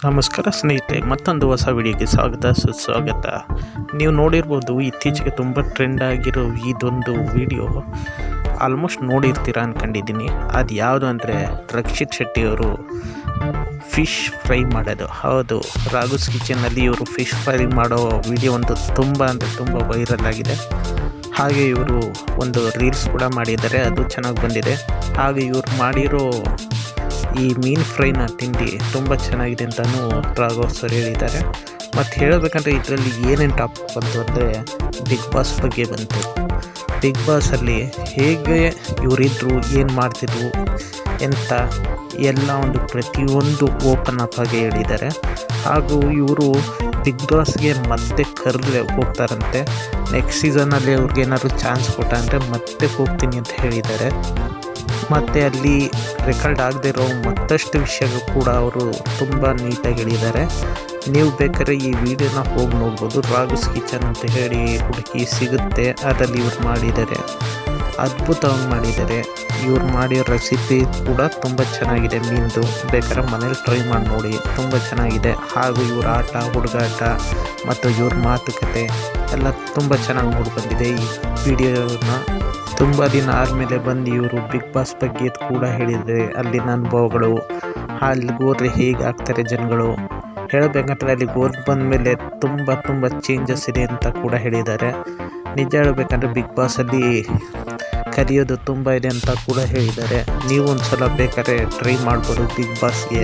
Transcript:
ನಮಸ್ಕಾರ ಸ್ನೇಹಿತರೆ, ಮತ್ತೊಂದು ಹೊಸ ವಿಡಿಯೋಗೆ ಸುಸ್ವಾಗತ. ನೀವು ನೋಡಿರ್ಬೋದು, ಇತ್ತೀಚೆಗೆ ತುಂಬ ಟ್ರೆಂಡ್ ಆಗಿರೋ ಇದೊಂದು ವಿಡಿಯೋ ಆಲ್ಮೋಸ್ಟ್ ನೋಡಿರ್ತೀರ ಅಂದ್ಕೊಂಡಿದ್ದೀನಿ. ಅದು ಯಾವುದು ಅಂದರೆ ರಕ್ಷಿತ್ ಶೆಟ್ಟಿಯವರು ಫಿಶ್ ಫ್ರೈ ಮಾಡೋದು. ಹೌದು, ರಾಘುಸ್ ಕಿಚನಲ್ಲಿ ಇವರು ಫಿಶ್ ಫ್ರೈ ಮಾಡೋ ವಿಡಿಯೋ ಒಂದು ತುಂಬ ವೈರಲ್ ಆಗಿದೆ. ಹಾಗೆ ಇವರು ಒಂದು ರೀಲ್ಸ್ ಕೂಡ ಮಾಡಿದ್ದಾರೆ, ಅದು ಚೆನ್ನಾಗಿ ಬಂದಿದೆ. ಹಾಗೆ ಇವರು ಮಾಡಿರೋ ಈ ಮೀನು ಫ್ರೈನ ತಿಂಡಿ ತುಂಬ ಚೆನ್ನಾಗಿದೆ ಅಂತಲೂ ರಾಘವ್ ಸರ್ ಹೇಳಿದ್ದಾರೆ. ಮತ್ತು ಹೇಳಬೇಕಂದ್ರೆ ಇದರಲ್ಲಿ ಏನೇನು ಟಾಪಿಕ್ ಬಂತು ಅಂದರೆ ಬಿಗ್ ಬಾಸ್ ಬಗ್ಗೆ ಬಂತು. ಬಿಗ್ ಬಾಸಲ್ಲಿ ಹೇಗೆ ಇವರಿದ್ದರು, ಏನು ಮಾಡ್ತಿದ್ರು, ಎಂತ ಎಲ್ಲ ಒಂದು ಪ್ರತಿಯೊಂದು ಓಪನ್ ಅಪ್ ಆಗಿ ಹೇಳಿದ್ದಾರೆ. ಹಾಗೂ ಇವರು ಬಿಗ್ ಬಾಸ್ಗೆ ಮತ್ತೆ ಕರೆದ್ರೆ ಹೋಗ್ತಾರಂತೆ. ನೆಕ್ಸ್ಟ್ ಸೀಸನಲ್ಲಿ ಅವ್ರಿಗೇನಾದ್ರು ಚಾನ್ಸ್ ಕೊಟ್ಟ ಮತ್ತೆ ಹೋಗ್ತೀನಿ ಅಂತ ಹೇಳಿದ್ದಾರೆ. ಮತ್ತು ಅಲ್ಲಿ ರೆಕಾರ್ಡ್ ಆಗದೆ ಇರೋ ಮತ್ತಷ್ಟು ವಿಷಯಗಳು ಕೂಡ ಅವರು ತುಂಬ ನೀಟಾಗಿ ಹೇಳಿದ್ದಾರೆ. ನೀವು ಬೇಕಾದ್ರೆ ಈ ವಿಡಿಯೋನ ಹೋಗಿ ನೋಡ್ಬೋದು. ರಾಘುಸ್ ಕಿಚನ್ ಅಂತ ಹೇಳಿ ಹುಡುಕಿ ಸಿಗುತ್ತೆ, ಅದರಲ್ಲಿ ಇವ್ರು ಮಾಡಿದ್ದಾರೆ, ಅದ್ಭುತವಾಗಿ ಮಾಡಿದ್ದಾರೆ. ಇವ್ರು ಮಾಡಿರೋ ರೆಸಿಪಿ ಕೂಡ ತುಂಬ ಚೆನ್ನಾಗಿದೆ. ಮೀನ್ದು ಬೇಕಾದ್ರೆ ಮನೇಲಿ ಟ್ರೈ ಮಾಡಿ ನೋಡಿ, ತುಂಬ ಚೆನ್ನಾಗಿದೆ. ಹಾಗೂ ಇವ್ರ ಆಟ, ಹುಡುಗಾಟ ಮತ್ತು ಇವ್ರ ಮಾತುಕತೆ ಎಲ್ಲ ತುಂಬ ಚೆನ್ನಾಗಿ ಮೂಡಿಬಂದಿದೆ. ಈ ವಿಡಿಯೋನ ತುಂಬ ದಿನ ಆದಮೇಲೆ ಬಂದು ಇವರು ಬಿಗ್ ಬಾಸ್ ಬಗ್ಗೆ ಕೂಡ ಹೇಳಿದರೆ ಅಲ್ಲಿನ ಅನುಭವಗಳು, ಅಲ್ಲಿಗೆ ಹೋದರೆ ಹೇಗೆ ಆಗ್ತಾರೆ ಜನಗಳು. ಹೇಳಬೇಕಂದ್ರೆ ಅಲ್ಲಿಗೆ ಹೋಗಿ ಬಂದಮೇಲೆ ತುಂಬ ಚೇಂಜಸ್ ಇದೆ ಅಂತ ಕೂಡ ಹೇಳಿದ್ದಾರೆ. ನಿಜ ಹೇಳಬೇಕಂದ್ರೆ ಬಿಗ್ ಬಾಸಲ್ಲಿ ಕಲಿಯೋದು ತುಂಬ ಇದೆ ಅಂತ ಕೂಡ ಹೇಳಿದ್ದಾರೆ. ನೀವು ಒಂದು ಸಲ ಬೇಕಾದ್ರೆ ಟ್ರೈ ಮಾಡ್ಬೋದು ಬಿಗ್ ಬಾಸ್ಗೆ.